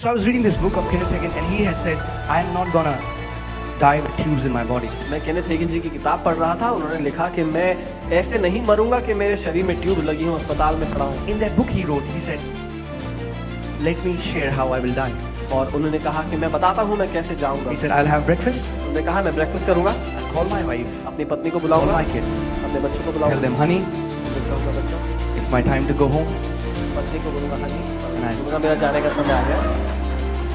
So I was reading this book of Kenneth Hagin, and he had said, I am not gonna die with tubes in my body. मैं Kenneth हेगिन जी की किताब पढ़ रहा था. उन्होंने लिखा कि मैं ऐसे नहीं मरूंगा कि मेरे शरीर में ट्यूब लगी हो, अस्पताल में पड़ा हूं. In that book he wrote, he said, let me share how I will die. और उन्होंने कहा कि मैं बताता हूं मैं कैसे जाऊंगा. He said, I'll have breakfast, उन्होंने कहा मैं ब्रेकफास्ट करूंगा, I'll call my wife, अपनी पत्नी को call बुलाऊंगा, my kids, अपने बच्चों को tell बुलाऊंगा, them, honey, कहूंगा बच्चों, it's my time to go home, पत्नी को बोलूंगा हनी, नहीं। बोलूंगा मेरा जाने का समय आ गया,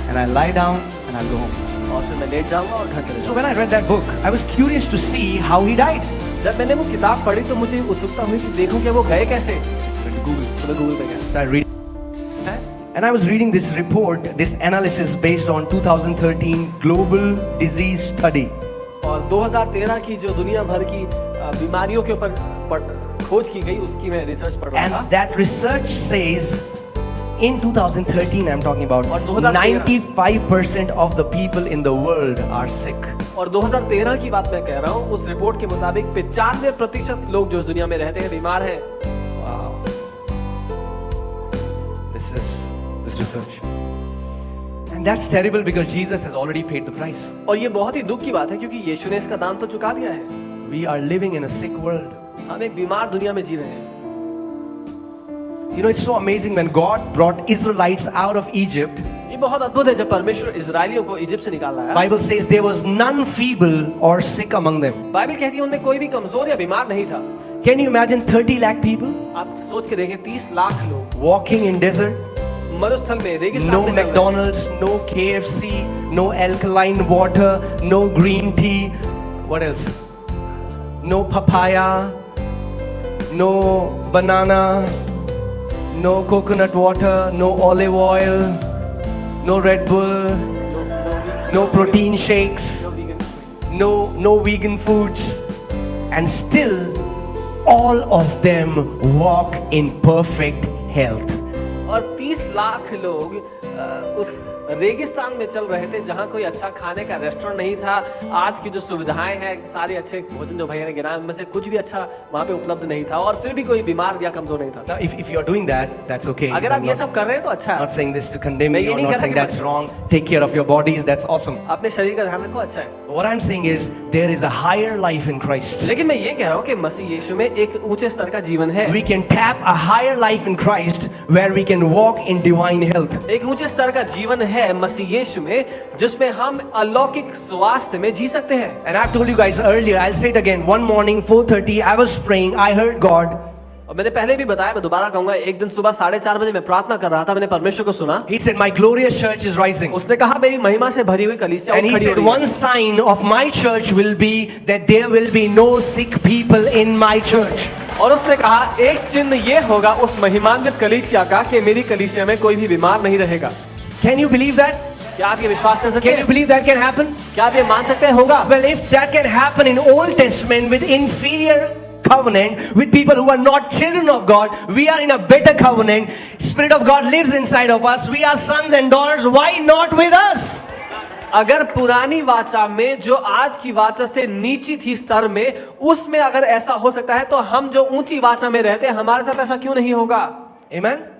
and I'll lie down and I'll go home. और फिर मैं लेट जाऊंगा और घर चले So जाऊंगा. when I read that book, I was curious to see how he died. जब मैंने वो किताब पढ़ी तो मुझे उत्सुकता हुई कि देखूं कि वो गए कैसे. Went to Google. तो मैं गूगल पे गया. So I read, and I was reading this report, this analysis based on 2013 global disease study. और 2013 की जो दुनिया भर की बीमारियों के ऊपर खोज की गई उसकी मैं रिसर्च पढ़ रहा And था. that research says, in 2013 I'm talking about, और 2013 95% of the people in the world are sick. और 2013 की बात मैं कह रहा हूँ. उस रिपोर्ट के मुताबिक 95% लोग जो इस दुनिया में रहते हैं बीमार हैं. Wow. This research. And that's terrible because Jesus has already paid the price. और ये बहुत ही दुख की बात है क्योंकि यीशु ने इसका दाम तो चुका दिया है. We are living in a sick world. हम एक बीमार दुनिया में जी रहे हैं. You know, it's so amazing when God brought Israelites out of Egypt. ये बहुत अद्भुत है जब परमेश्वर इजरायलियों को इजिप्ट से निकाल लाया. Bible says there was none feeble or sick among them. Bible कहती है उनमें कोई भी कमजोर या बीमार नहीं था. Can you imagine 30 lakh people आप सोच के देखें 30 लाख लोग walking in desert? मरुस्थल में रेगिस्तान No में चल रहे हैं. McDonald's, no KFC, no alkaline water, no green tea. What else? No papaya, no banana, no coconut water, no olive oil, no Red Bull, no protein shakes, no vegan foods, and still all of them walk in perfect health. और 30 लाख लोग उस रेगिस्तान में चल रहे थे जहां कोई अच्छा खाने का रेस्टोरेंट नहीं था. आज की जो सुविधाएं हैं सारे अच्छे भोजन जो भैया ने गिनाए उनमें से कुछ भी अच्छा वहां पे उपलब्ध नहीं था और फिर भी कोई बीमार या कमजोर नहीं था. Now, if you are doing that, that's okay. अगर आप ये सब कर रहे हैं तो अच्छा है. Not saying this to condemn मैं you, ये or नहीं not कह रहा saying कि that's wrong. Take care of your bodies, that's awesome. अपने शरीर का ध्यान रखो, अच्छा है. What I'm saying is there is a higher life in Christ. लेकिन मैं ये कह रहा हूँ कि मसीह यीशु में एक ऊंचे स्तर का जीवन है. We can tap a higher life in Christ where we can walk in divine health. एक ऊंचे स्तर का जीवन है मसीह यीशु में जिसमें हम अलौकिक स्वास्थ्य में जी सकते हैं. And I've told you guys earlier, I'll say it again. One morning, 4:30, I was praying, I heard God. और मैंने पहले भी बताया, मैं दोबारा कहूंगा, एक दिन सुबह 4:30 बजे मैं प्रार्थना कर रहा था, मैंने परमेश्वर को सुना. He said, my glorious church is rising. उसने कहा मेरी महिमा से भरी हुई कलीसिया And he खड़ी हो said, रही है. one sign of my church will be that there will be no sick people in my church. और उसने कहा एक चिन्ह ये होगा उस महिमान्वित कलीसिया का कि मेरी कलीसिया में कोई भी बीमार नहीं रहेगा. Can you believe that? क्या आप ये विश्वास कर सकते Can you हैं? believe that can happen? क्या आप ये मान सकते हैं होगा? Well, if that can happen in Old Testament with inferior covenant, with people who are not children of God, we are in a better covenant. Spirit of God lives inside of us. We are sons and daughters. Why not with us? अगर पुरानी वाचा में जो आज की वाचा से नीची थी स्तर में, उसमें अगर ऐसा हो सकता है तो हम जो ऊंची वाचा में रहते हैं हमारे साथ ऐसा क्यों नहीं होगा? Amen.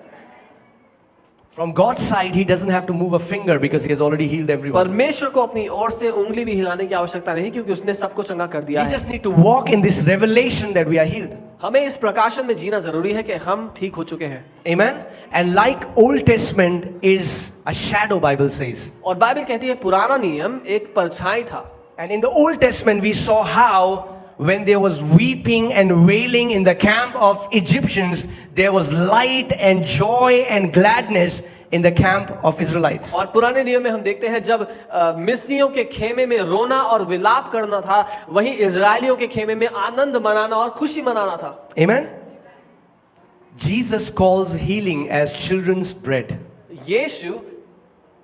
From God's side, He doesn't have to move a finger because He has already healed everyone. परमेश्वर को अपनी ओर से उंगली भी हिलाने की आवश्यकता नहीं क्योंकि उसने सबको चंगा कर दिया We है. just need to walk in this revelation that we are healed. हमें इस प्रकाशन में जीना जरूरी है कि हम ठीक हो चुके हैं. Amen. And like Old Testament is a shadow, Bible says. और बाइबल कहती है पुराना नियम एक परछाई था. And in the Old Testament, we saw how when there was weeping and wailing in the camp of Egyptians, there was light and joy and gladness in the camp of Israelites. और पुराने नियम में हम देखते हैं जब मिस्रियों के खेमे में रोना और विलाप करना था, वहीं इजरायलियों के खेमे में आनंद मनाना और खुशी मनाना था. Amen. Jesus calls healing as children's bread. यीशु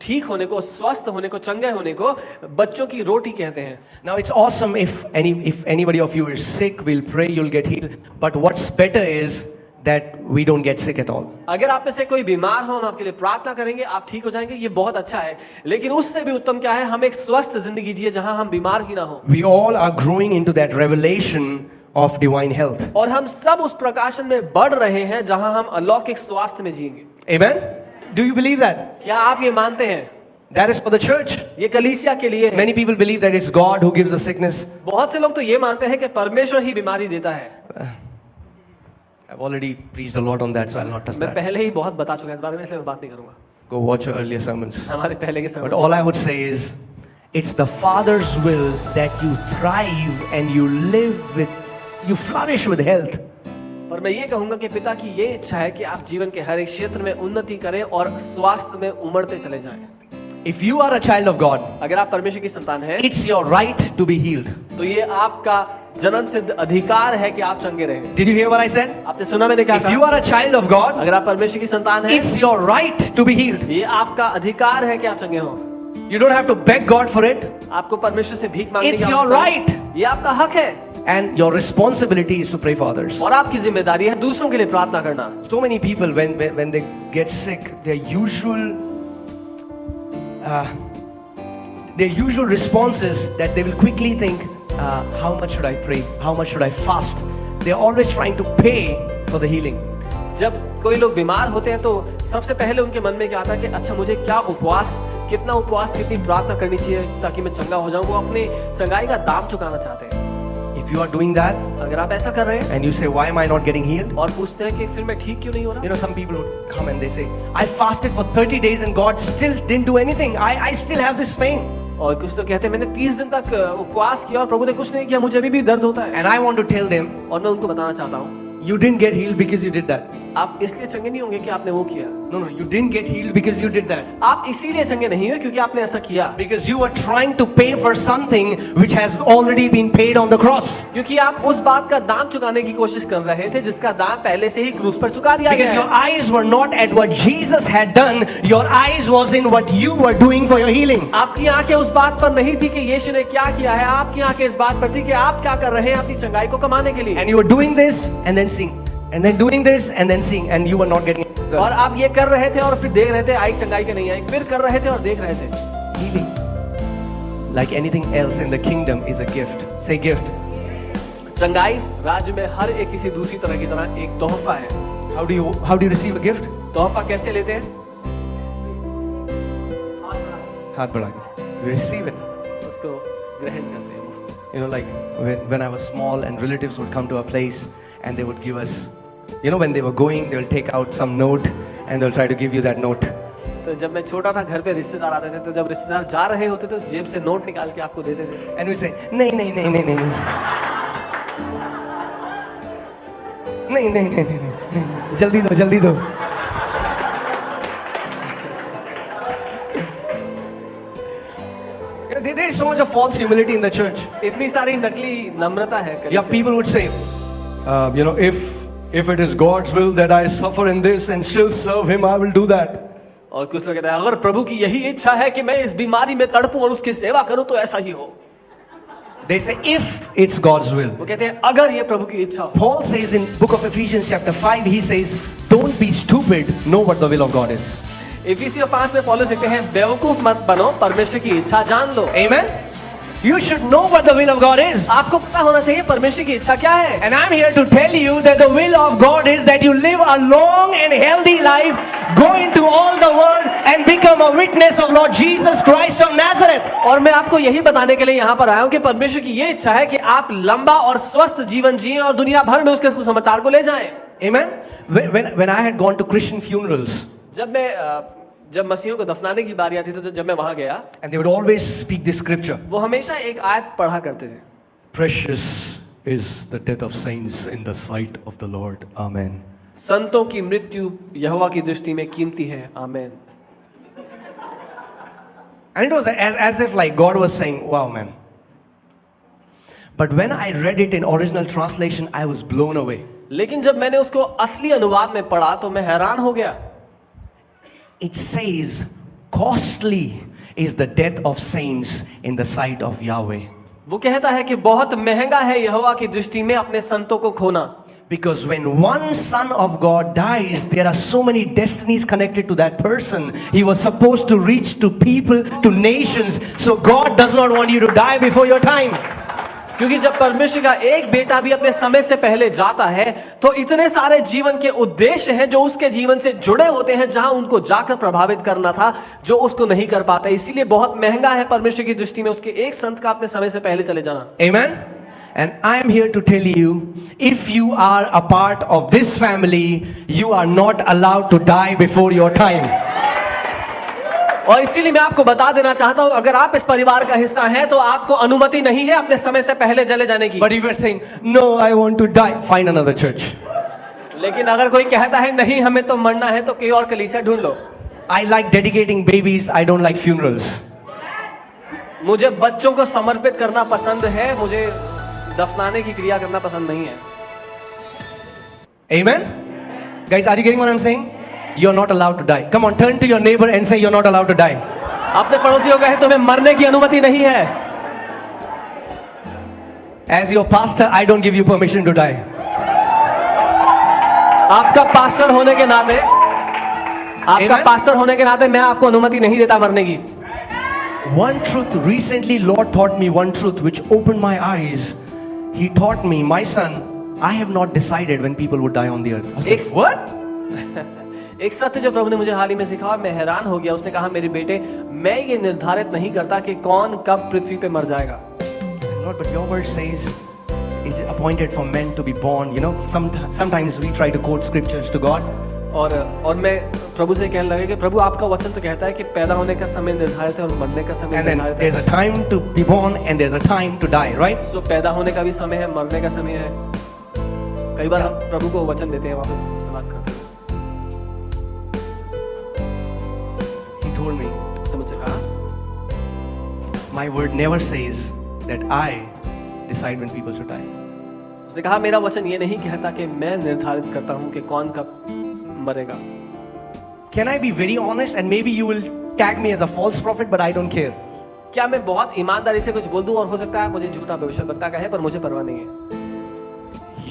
ठीक होने को, स्वस्थ होने को, चंगे होने को बच्चों की रोटी कहते हैं. Now it's awesome if anybody of you is sick, we'll pray you'll get healed. But what's better is that we don't get sick at all. अगर आप में से कोई बीमार हो हम आपके लिए प्रार्थना करेंगे, आप ठीक हो जाएंगे, ये बहुत अच्छा है. लेकिन उससे भी उत्तम क्या है, हम एक स्वस्थ जिंदगी जिए जहां हम बीमार ही ना हो. We all are growing into that revelation of divine health. और हम सब उस प्रकाशन में बढ़ रहे हैं जहां हम अलौकिक स्वास्थ्य में जिएंगे. Amen. Do you believe that? क्या आप ये मानते हैं? That is for the church. ये कलीसिया के लिए है। Many people believe that it's God who gives the sickness. बहुत से लोग तो ये मानते हैं कि परमेश्वर ही बीमारी देता है। I've already preached a lot on that, so I'll not touch मैं that. पहले ही बहुत बता चुका हूं इस बारे में, इसलिए मैं बात नहीं करूंगा। Go watch your earlier sermons. हमारे पहले के समय But all I would say is, it's the Father's will that you thrive and you live with, you flourish with health. पर मैं ये कहूंगा कि पिता की ये इच्छा है कि आप जीवन के हर एक क्षेत्र में उन्नति करें और स्वास्थ्य में उमड़ते चले जाएं। If you are a child of God, अगर आप परमेश्वर की संतान हैं, it's your right to be healed. तो ये आपका जन्म सिद्ध अधिकार है कि आप चंगे रहें। Did you hear what I said? आपने सुना मैंने क्या If you कहा? are a child of God, अगर आप परमेश्वर की संतान हैं, it's your right to be healed. ये आपका अधिकार है कि आप चंगे हों। You don't have to beg God for it. आपको परमेश्वर से भीख मांगने It's की your आवश्यकता नहीं। right. ये आपका हक है And your responsibility is to pray for others. और आपकी जिम्मेदारी है दूसरों के लिए प्रार्थना करना। So many people, when they get sick, their usual response is that they will quickly think, how much should I pray? How much should I fast? They're always trying to pay for the healing. जब कोई लोग बीमार होते हैं तो सबसे पहले उनके मन में क्या आता है कि अच्छा मुझे क्या उपवास, कितना उपवास, कितनी प्रार्थना करनी चाहिए ताकि मैं चंगा हो जाऊं। वो अपने चंगाई का दाम चुकाना चाहते हैं। If you are doing that अगर आप ऐसा कर रहे हैं and you say, why am I not getting healed? और पूछते हैं कि फिर मैं ठीक क्यों नहीं हो रहा? You know, some people would come and they say, I fasted for 30 days and God still didn't do anything. I still have this pain. और कुछ तो कहते हैं मैंने 30 दिन तक उपवास किया और प्रभु ने कुछ नहीं किया, मुझे अभी भी दर्द होता है। And I want to tell them, और मैं उनको बताना चाहता हूँ, you didn't get healed because you did that. आप इसलिए चंगे नहीं होंगे कि आपने वो किया। No, you didn't get healed because you did that. आप इसीलिए चंगे नहीं हुए क्योंकि आपने ऐसा किया। Because you were trying to pay for something which has already been paid on the cross. क्योंकि आप उस बात का दाम चुकाने की कोशिश कर रहे थे जिसका दाम पहले से ही क्रूस पर चुका दिया गया Because your है। eyes were not at what Jesus had done, your eyes was in what you were doing for your healing. आपकी आंखें उस बात पर नहीं थी कि यीशु ने क्या किया है, आपकी आंखें इस बात पर थी कि आप क्या कर रहे हैं अपनी चंगाई को कमाने के लिए। And you were doing this and then seeing, and then doing this and then seeing, and you were not getting it. और आप ये कर रहे थे और फिर देख रहे थे आई चंगाई के नहीं आई, फिर कर रहे थे और देख रहे थे। Healing, like anything else in the kingdom, is a gift. Say gift. चंगाई राज्य में हर एक किसी दूसरी तरह की तरह एक तोहफा है। How do you receive a gift? तोहफा कैसे लेते हैं? हाथ बढ़ा के. You receive it. उसको ग्रहण करते हैं मुफ्त। You know, like when I was small and relatives would come to our place and they would give us, you know, when they were going, they will take out some note and they'll try to give you that note. तो जब मैं छोटा था घर पे रिश्तेदार आते थे, तो जब रिश्तेदार जा रहे होते तो जेब से नोट निकाल के आपको देते थे। And we say, नहीं नहीं नहीं नहीं नहीं नहीं नहीं नहीं नहीं नहीं नहीं जल्दी दो जल्दी दो। There is so much of false humility in the church. इतनी सारी नकली नम्रता है कलीसिया Yeah, people would say, you know, if it is God's will that I suffer in this and still serve Him, I will do that. और कुछ लोग कहते हैं अगर प्रभु की यही इच्छा है कि मैं इस बीमारी में तड़पूं और उसकी सेवा करूं तो ऐसा ही हो। They say, if it's God's will. वो कहते हैं अगर ये प्रभु की इच्छा हो। Paul says in book of Ephesians chapter 5, he says, don't be stupid, know what the will of God is. इफिसियों 5 में पौलुस लिखते हैं बेवकूफ मत बनो, परमेश्वर की इच्छा जान लो। Amen? You should know what the will of God is. आपको पता होना चाहिए परमेश्वर की इच्छा क्या है। And I'm here to tell you that the will of God is that you live a long and healthy life, go into all the world and become a witness of Lord Jesus Christ of Nazareth. और मैं आपको यही बताने के लिए यहाँ पर आया हूँ कि परमेश्वर की ये इच्छा है कि आप लंबा और स्वस्थ जीवन जिएं और दुनिया भर में उसके सुसमाचार को ले जाएं। Amen? When I had gone to Christian funerals, जब मसीहों को दफनाने की बारी आती थी तो जब मैं वहां गया, and they would always speak this scripture, वो हमेशा एक आयत पढ़ा करते थे, precious is the death of saints in the sight of the Lord. Amen. संतों की मृत्यु यहोवा की दृष्टि में कीमती है। आमेन। And it was as if like God was saying, wow man. But when I read it in original translation, I was blown away. लेकिन जब मैंने उसको असली अनुवाद में पढ़ा तो मैं हैरान हो गया। It says, costly is the death of saints in the sight of Yahweh. वो कहता है कि बहुत महंगा है यहोवा की दृष्टि में अपने संतों को खोना। Because when one son of God dies, there are so many destinies connected to that person. He was supposed to reach to people, to nations. So God does not want you to die before your time. क्योंकि जब परमेश्वर का एक बेटा भी अपने समय से पहले जाता है तो इतने सारे जीवन के उद्देश्य हैं जो उसके जीवन से जुड़े होते हैं, जहां उनको जाकर प्रभावित करना था, जो उसको नहीं कर पाता। इसीलिए बहुत महंगा है परमेश्वर की दृष्टि में उसके एक संत का अपने समय से पहले चले जाना। Amen. And I am here to tell you, if you are a part of this family, you are not allowed to die before your time. और इसीलिए मैं आपको बता देना चाहता हूं, अगर आप इस परिवार का हिस्सा हैं तो आपको अनुमति नहीं है अपने समय से पहले चले जाने की। But if you are saying, no, I want to die, find another church. लेकिन अगर कोई कहता है नहीं हमें तो मरना है, तो कोई और कलीसिया ढूंढ लो। I like dedicating babies, I don't like funerals. मुझे बच्चों को समर्पित करना पसंद है, मुझे दफनाने की क्रिया करना पसंद नहीं है। Amen? Guys, are you getting what I'm saying? You're not allowed to die. Come on, turn to your neighbor and say, you're not allowed to die. अपने पड़ोसियों को कहे तुम्हें मरने की अनुमति नहीं है। As your pastor, I don't give you permission to die. आपका पास्टर होने के नाते, Amen? मैं आपको अनुमति नहीं देता मरने की। One truth, recently Lord taught me one truth which opened my eyes. He taught me, my son, I have not decided when people would die on the earth. I was like, Ex- what? एक सत्य जो प्रभु ने मुझे हाल ही में सिखाया, मैं हैरान हो गया। उसने कहा मेरे बेटे, मैं ये निर्धारित नहीं करता कि कौन कब पृथ्वी पे मर जाएगा। Lord, but your word says it's appointed for men to be born. You know, sometimes we try to quote scriptures to God. और मैं प्रभु से कहने लगा कि प्रभु आपका वचन तो कहता है कि पैदा होने का समय निर्धारित है और मरने का समय And then निर्धारित there's है। a time to be born and there's a time to die, right? सो पैदा होने का भी समय है, मरने का समय है। कई बार हम प्रभु को वचन देते हैं, वापस समाप्त करते हैं। He told me, उसने मुझसे कहा my word never says that I decide when people should die. उसने कहा मेरा वचन ये नहीं कहता कि मैं निर्धारित करता हूँ कि कौन कब मरेगा। Can I be very honest? And maybe you will tag me as a false prophet, but I don't care. क्या मैं बहुत ईमानदारी से कुछ बोल दूं और हो सकता है मुझे झूठा भविष्यवक्ता कहे, पर मुझे परवाह नहीं है।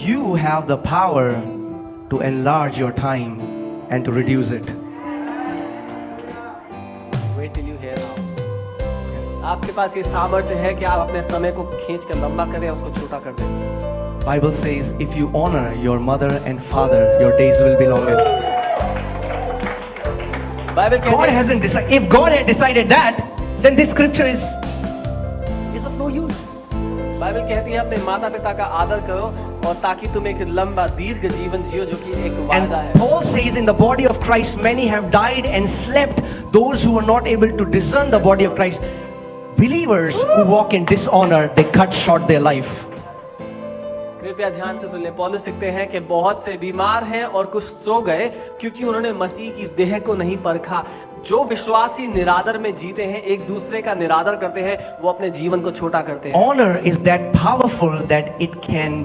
You have the power to enlarge your time and to reduce it. Wait till you hear now. आपके पास ये सामर्थ्य है कि आप अपने समय को खींच कर लंबा करें, उसको छोटा कर दें। Bible says, if you honor your mother and father, your days will be longer. Bible God कहती है hasn't decided. If God had decided that, then this scripture is of no use. Bible कहती है अपने माता पिता का आदर करो और ताकि तुम एक लंबा दीर्घ जीवन जियो, जो कि एक And वादा है। Paul says, in the body of Christ, many have died and slept. Those who are not able to discern the body of Christ, believers who walk in dishonor, they cut short their life. कृपया ध्यान से सुन ले। पौलुस लिखते हैं कि बहुत से बीमार हैं और कुछ सो गए क्योंकि उन्होंने मसीह की देह को नहीं परखा। जो विश्वासी निरादर में जीते हैं, एक दूसरे का निरादर करते हैं, वो अपने जीवन को छोटा करते हैं। Honor is that powerful that it can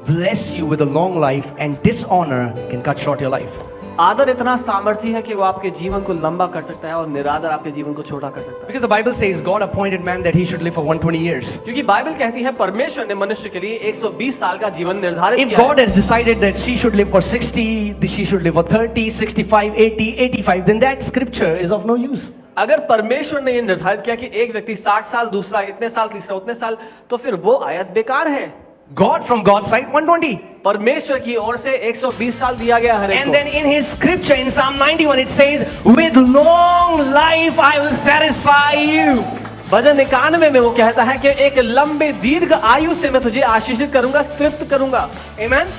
bless you with a long life, and dishonor can cut short your life. आदर इतना सामर्थ्य है कि वो आपके जीवन को लंबा कर सकता है और निरादर आपके जीवन को छोटा कर सकता है। Because the Bible says God appointed man that he should live for 120 years. क्योंकि बाइबल कहती है परमेश्वर ने मनुष्य के लिए 120 साल का जीवन निर्धारित If किया God है। has decided that she should live for 60, she should live for 30, 65, 80, 85, then that scripture is of no use. अगर परमेश्वर ने ये निर्धारित किया कि एक व्यक्ति 60 साल, दूसरा इतने साल, तीसरा उतने साल, तो फिर वो आयत बेकार है। God from God's side 120. परमेश्वर की ओर से 120 साल दिया गया हर एक And को। then in his scripture in Psalm 91 it says, with long life I will satisfy you. भजन 91 में वो कहता है कि एक लंबे दीर्घ आयु से मैं तुझे आशीषित करूंगा, तृप्त करूंगा। Amen.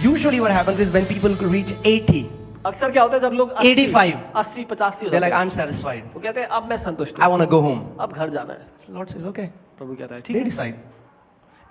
Usually what happens is when people reach 80, अक्सर क्या होता है जब लोग 85, 80, 85 हो they're जाते like, हैं, I'm satisfied. वो कहते हैं अब मैं संतुष्ट I हूँ, want to go home. अब घर जाना है। Lord says, okay. प्रभु कहता है They ठीक है। decide.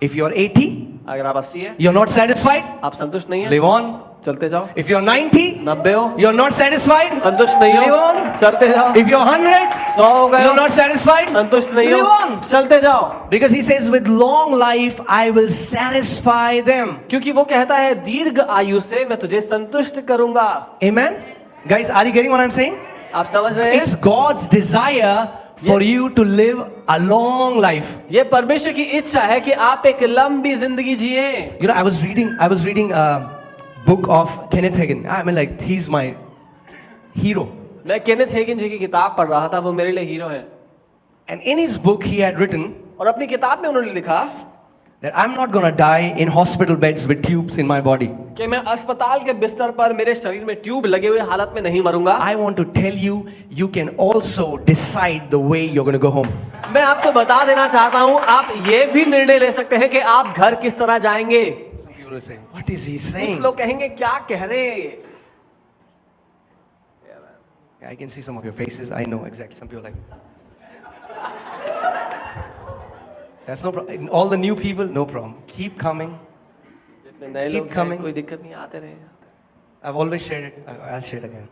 If you're 80, अगर आप 80 है, you're not satisfied, आप संतुष्ट नहीं है, live on. चलते जाओ। If you're 90, 90 हो, you're not satisfied, संतुष्ट नहीं live हो, on. चलते जाओ। If you're 100, 100 हो गए, you're not satisfied, संतुष्ट नहीं live हो, on. चलते जाओ। Because he says, with long life I will satisfy them. क्योंकि वो कहता है दीर्घ आयु से मैं तुझे संतुष्ट करूंगा। Amen. Guys, are you getting what I'm saying? आप समझ रहे हैं? It's God's desire for you to live a long life. ये परमेश्वर की इच्छा है कि आप एक लंबी जिंदगी जिए। You know, I was reading a book of Kenneth Hagin. I mean, like, he's my hero. मैं केनेथ हेगिन जी की किताब पढ़ रहा था, वो मेरे लिए हीरो है। And in his book, he had written, और अपनी किताब में उन्होंने लिखा, that I'm not gonna die in hospital beds with tubes in my body. कि मैं अस्पताल के बिस्तर पर मेरे शरीर में ट्यूब लगे हुए हालत में नहीं मरूंगा। I want to tell you, you can also decide the way you're gonna go home. मैं आपको बता देना चाहता हूं, आप ये भी निर्णय ले सकते हैं कि आप घर किस तरह जाएंगे। Some people will say, what is he कुछ saying? लोग कहेंगे क्या कह रहे हैं? I can see some of your faces. I know exactly. Some people are like, that's no problem. All the new people, no problem. Keep coming. जितने नए Keep लोग हैं, coming. कोई दिक्कत नहीं, आते रहे। I've always shared it. I'll share it again.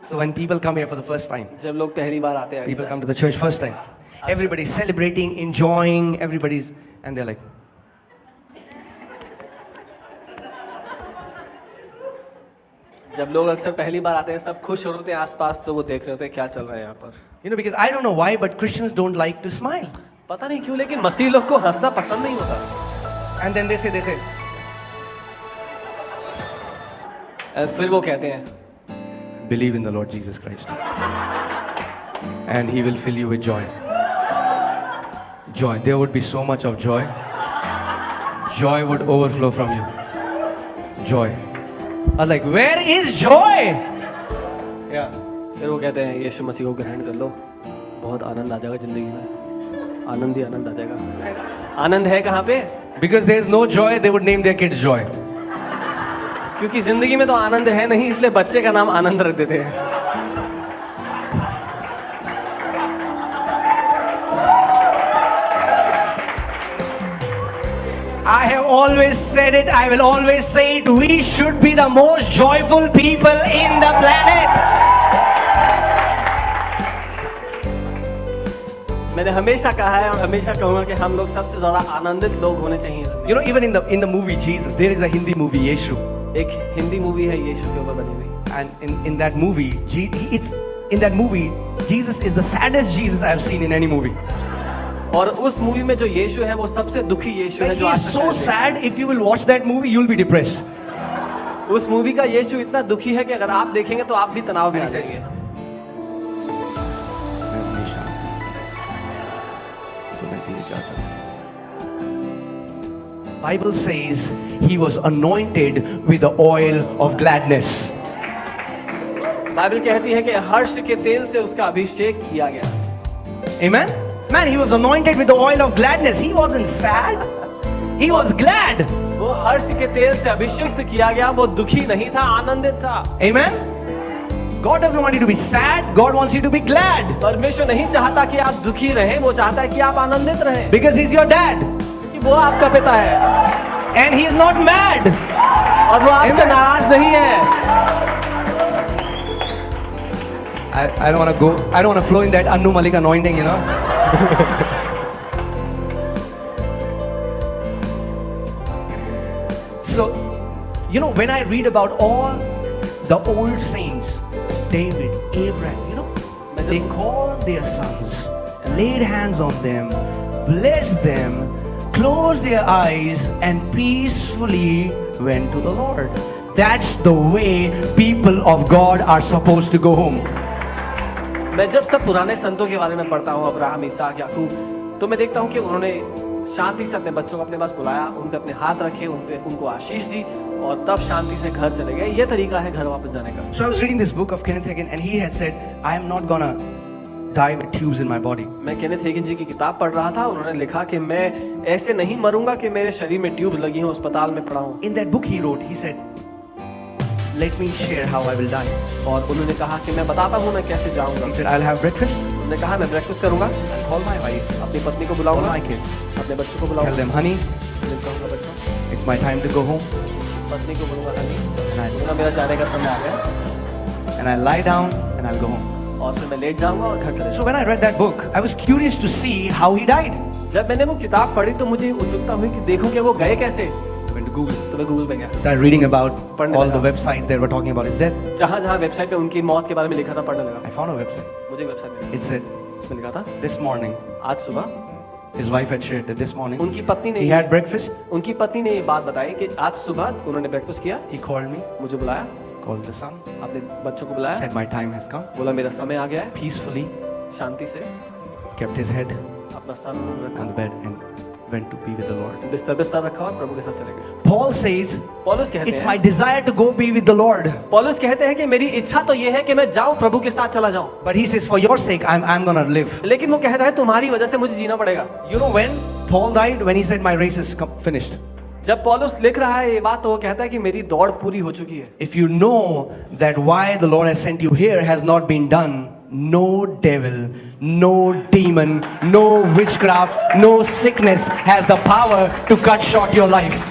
So when people come here for the first time, जब लोग पहली बार आते हैं, people come to the church first time, everybody's celebrating, enjoying, everybody's, and they're like, जब लोग अक्सर पहली बार आते हैं, सब खुश होते हैं आसपास, तो वो देख रहे होते हैं क्या चल रहा है यहाँ पर। you know, because I don't know why, but Christians don't like to smile. पता नहीं क्यों, लेकिन मसीह लोग को हंसना पसंद नहीं होता। And then they say, फिर वो कहते हैं, believe in the Lord Jesus Christ, and He will fill you with joy. Joy. There would be so much of joy. Joy would overflow from you. Joy. I was like, where is joy? Yeah. फिर वो कहते हैं यीशु मसीह को ग्रहण कर लो, बहुत आनंद आ जाएगा जिंदगी में, आनंद ही आनंद आ जाएगा। आनंद है कहाँ पे? Because there is no joy, they would name their kids Joy. क्योंकि जिंदगी में तो आनंद है नहीं, इसलिए बच्चे का नाम आनंद रख देते हैं। I have always said it, I will always say it, we should be the most joyful people in the planet. मैंने हमेशा कहा है और हमेशा कहूंगा कि हम लोग सबसे ज्यादा आनंदित लोग होने चाहिए। You know, even in the movie Jesus, there is a Hindi movie, Yeshu. एक हिंदी मूवी है यीशु के ऊपर बनी हुई, And in that movie, Jesus is the saddest Jesus I have seen in any movie. और उस मूवी में जो यीशु है वो सबसे दुखी यीशु है Like, जो he आज is तक so है। sad, if you will watch that movie, you'll be depressed. उस मूवी का यीशु इतना दुखी है कि अगर आप देखेंगे तो आप भी तनाव में आ जाएंगे। Bible says he was anointed with the oil of gladness. Bible कहती है कि हर्ष के तेल से उसका अभिषेक किया गया। Amen? Man, he was anointed with the oil of gladness. He wasn't sad. He was glad. वो हर्ष के तेल से अभिषिक्त किया गया, वो दुखी नहीं था, आनंदित था। Amen? God doesn't want you to be sad. God wants you to be glad. परमेश्वर नहीं चाहता कि आप दुखी रहें, वो चाहता है कि आप आनंदित रहें। Because he's your dad. क्योंकि वो आपका पिता है And he is not mad. और वो आपसे Amen. नाराज नहीं है। I don't want to go. I don't want to flow in that Annu Malik anointing, you know. So, you know, when I read about all the old saints, David, Abraham, you know, they called their sons, laid hands on them, blessed them, closed their eyes, and peacefully went to the Lord. That's the way people of God are supposed to go home. मैं जब सब पुराने संतों के बारे में पढ़ता हूँ, अब्राहम, इसहाक, याकूब, तो मैं देखता हूँ कि उन्होंने शांति से अपने बच्चों को अपने पास बुलाया, उन पे अपने हाथ रखे, उनको आशीष दी और तब शांति से घर चले गए। ये तरीका है घर वापस जाने का। So I was reading this book of Kenneth Hagin, and he had said, I am not gonna die with tubes in my body. मैं केनेथ हेगिन जी की किताब पढ़ रहा था, उन्होंने लिखा कि मैं ऐसे नहीं मरूंगा कि मेरे शरीर में ट्यूब लगी हो, अस्पताल में पड़ा हूँ। In that book he wrote, he said, let me share how I will die. और उन्होंने कहा कि मैं बताता हूँ मैं कैसे जाऊंगा। He said, I'll have breakfast, उन्होंने कहा मैं ब्रेकफास्ट करूंगा, I'll call my wife, अपनी पत्नी को call बुलाऊंगा, my kids, अपने बच्चों को tell बुलाऊंगा, them, honey, उन्हें कहूंगा बच्चों, it's my time to go home, पत्नी को बोलूंगा हनी, and बोलूंगा मेरा जाने का समय आ गया, I'll lie down and I'll go home. और फिर मैं लेट जाऊंगा और घर चले So when I read that book, I was curious to see how he died. जब मैंने वो किताब पढ़ी तो मुझे उत्सुकता हुई कि देखूं कि वो गए कैसे। I went to Google, तो मैं गूगल पे गया, started reading about पढ़ने all the लगा। websites that were talking about his death. जहाँ जहाँ वेबसाइट पे उनकी मौत के बारे में लिखा था पढ़ने लगा। I found a website. मुझे वेबसाइट में It said, उसमें लिखा था this morning, आज सुबह his wife had shared that this morning, उनकी पत्नी he ने had breakfast, उनकी पत्नी ने ये बात बताई कि आज सुबह उन्होंने ब्रेकफास्ट किया, he called me, मुझे बुलाया, called the son, अपने बच्चों को बुलाया, said my time has come, बोला मेरा समय आ गया है, peacefully शांति से kept his head अपना सर रखा on the bed and went to be with the Lord. बिस्तर पे सर रखा और प्रभु के साथ चले गए। Paul says, पौलुस कहते it's हैं, my desire to go be with the Lord. पौलुस कहते हैं कि मेरी इच्छा तो ये है कि मैं जाऊं, प्रभु के साथ चला जाऊं। But he says, for your sake, I'm gonna live. लेकिन वो कहता है तुम्हारी वजह से मुझे जीना पड़ेगा। You know when Paul died? When he said, my race is finished. जब पौलुस लिख रहा है ये बात, तो वो कहता है कि मेरी दौड़ पूरी हो चुकी है। If you know that why the Lord has sent you here has not been done, no devil, no demon, no witchcraft, no sickness has the power to cut short your life.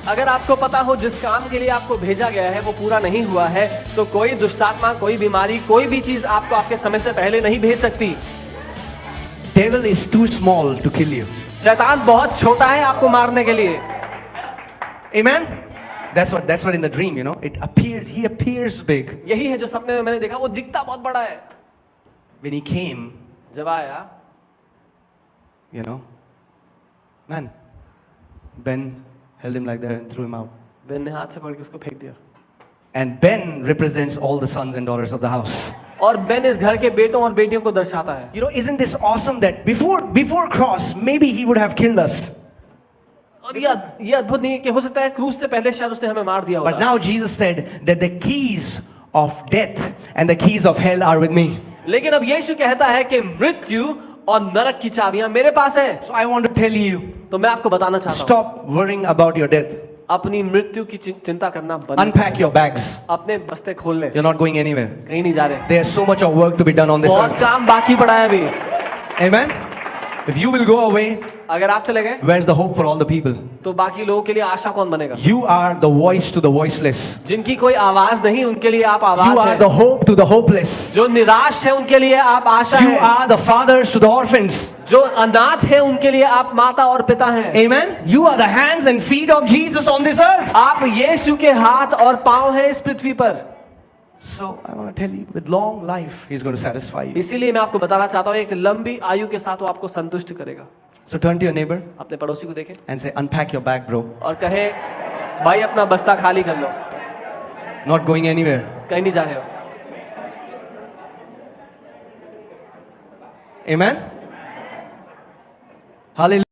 अगर आपको पता हो जिस काम के लिए आपको भेजा गया है वो पूरा नहीं हुआ है, तो कोई दुष्टात्मा, कोई बीमारी, कोई भी चीज आपको आपके समय से पहले नहीं भेज सकती। Devil is too small to kill you. शैतान बहुत छोटा है आपको मारने के लिए। Amen? That's what in the dream, you know, he appears big. यही है जो सपने में मैंने देखा, वो दिखता बहुत बड़ा है। When he came, जब आया, you know, man, Ben held him like that and threw him out. Ben ने हाथ से पकड़ के उसको फेंक दिया। And Ben represents all the sons and daughters of the house. और बेन इस घर के बेटों और बेटियों को दर्शाता है। You know, isn't this awesome that before cross, maybe he would have killed us. और ये अद्भुत नहीं है कि हो सकता है क्रूस से पहले शायद उसने हमें मार दिया But होगा। now Jesus said that the keys of death and the keys of hell are with me. लेकिन अब यीशु कहता है कि मृत्यु और नरक की चाबियां मेरे पास है। So I want to tell you, तो मैं आपको बताना चाहता हूँ, stop worrying about your death. अपनी मृत्यु की चिंता करना बंद। Unpack your bags. अपने बस्ते खोल ले, You're not going anywhere. कहीं नहीं जा रहे। There's so much of work to be done on this बहुत earth. काम बाकी पड़ा है अभी। Amen? If you will go away, अगर आप चले गए, where's the hope for all the people? तो बाकी लोगों के लिए आशा कौन बनेगा? You are the voice to the voiceless. जिनकी कोई आवाज नहीं, उनके लिए आप आवाज You are हैं। the hope to the hopeless. जो निराश है उनके लिए आप आशा You है। are the fathers to the orphans. जो अनाथ है उनके लिए आप माता और पिता हैं। Amen? You are the hands and feet of Jesus on this earth. आप यीशु के हाथ और पांव हैं इस पृथ्वी पर। So I want to tell you, with long life, He's going to satisfy you. इसीलिए मैं आपको बताना चाहता हूँ, एक लंबी आयु के साथ वो आपको संतुष्ट करेगा। So turn to your neighbor अपने पड़ोसी को देखें and say, unpack your bag, bro. और कहे, भाई अपना बस्ता खाली कर लो, Not going anywhere. कहीं नहीं जा रहे हो। Amen? Hallelujah.